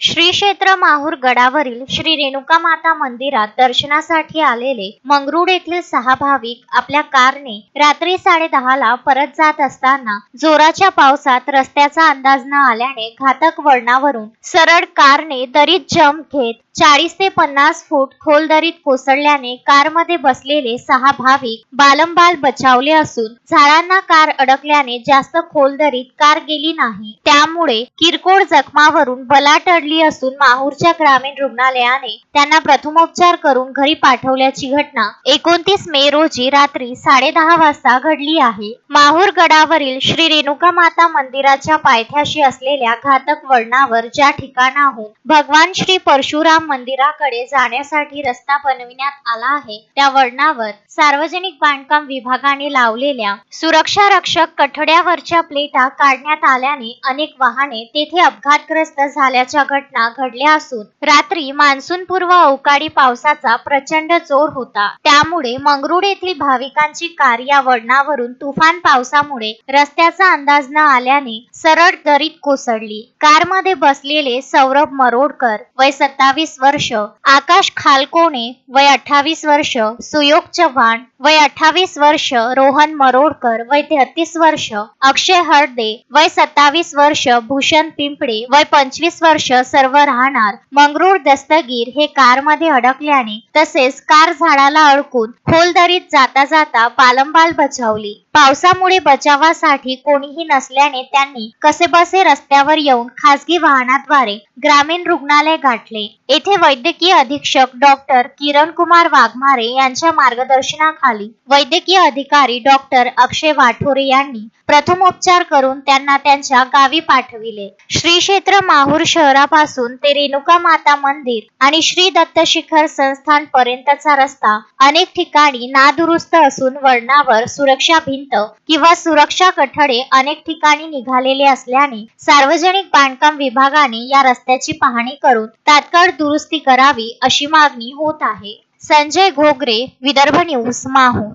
श्री क्षेत्र माहूर गडावरील श्री रेणुका माता मंदिरात दर्शनासाठी आलेले मंगरुळ येथील 6 भाविक आपल्या कारने रात्री 10:30ला परत जात असताना जोराच्या पावसात रस्त्याचा अंदाज न आल्याने घातक वळणावरून सरळ कारने दरीत जंप घेत 40 ते 50 फूट खोल दरीत कोसळल्याने कारमध्ये बसलेले 6 भाविक बालंबाल बचावले असून झाडांना कार अडकल्याने जास्त खोल दरीत कार गेली नाही। त्यामुळे किरकोळ जखमावरून बलाढ्य अडली असून माहूरच्या ग्रामीण रुग्णालयाने त्यांना प्रथमोपचार करून घरी पाठवल्याची घटना 29 मे रोजी रात्री 10:30 वाजता घडली आहे। माहूर गडावरील श्री रेणुका माता मंदिराच्या पायथ्याशी असलेल्या घातक वळणावर ज्या ठिकाणाहून भगवान श्री परशुराम मंदिराकडे जाण्यासाठी रस्ता बनविण्यात आला आहे त्या वळणावर सार्वजनिक बांधकाम विभागाने लावलेल्या सुरक्षा रक्षक कठड्यावरच्या प्लेटा काढण्यात आल्याने अनेक वाहने तेथे अपघातग्रस्त झाल्याच्या घटना घडल्या असून रात्री मान्सूनपूर्व अवकाळी पावसाचा प्रचंड जोर होता। त्यामुळे मंगरुळ येथील भाविकांची कार या वळणावरून तुफान पावसामुळे रस्त्याचा अंदाज न आल्याने सरळ दरीत कोसळली। कारमध्ये बसलेले सौरभ मरोडकर वय 27 वर्ष, आकाश खालकोणे वय 28 वर्ष, सुयोग चव्हाण वय 28 वर्ष, रोहन मरोडकर वय 33 वर्ष, अक्षय हळदे वय 27 वर्ष, भूषण पिंपळे वय 25 वर्ष सर्व राहणार मंगरुळ दस्तगीर हे कारमध्ये अडकल्याने तसेच कार झाडाला अडकून खोल दरीत जाता जाता बालंबाल बचावली। पावसामुळे बचावासाठी कोणीही नसल्याने त्यांनी कसेबसे रस्त्यावर येऊन खासगी वाहनाद्वारे ग्रामीण रुग्णालय गाठले। येथे वैद्यकीय अधीक्षक डॉक्टर किरण कुमार वाघमारे यांच्या मार्गदर्शनाखाली वैद्यकीय अधिकारी डॉक्टर अक्षय वाठोरे यांनी प्रथमोपचार करून त्यांना त्यांच्या गावी पाठविले। श्री क्षेत्र माहूर शहरापासून ते रेणुका माता मंदिर आणि श्री दत्त शिखर संस्थान पर्यंतचा रस्ता अनेक ठिकाणी नादुरुस्त असून वळणावर सुरक्षा भिंत किंवा सुरक्षा कठडे अनेक ठिकाणी निघालेले असल्याने सार्वजनिक बांधकाम विभागाने या रस्त्याची पाहणी करून तात्काळ दुरुस्ती करावी अशी मागणी होत आहे। संजय घोगरे, विदर्भ न्यूज, माहूर।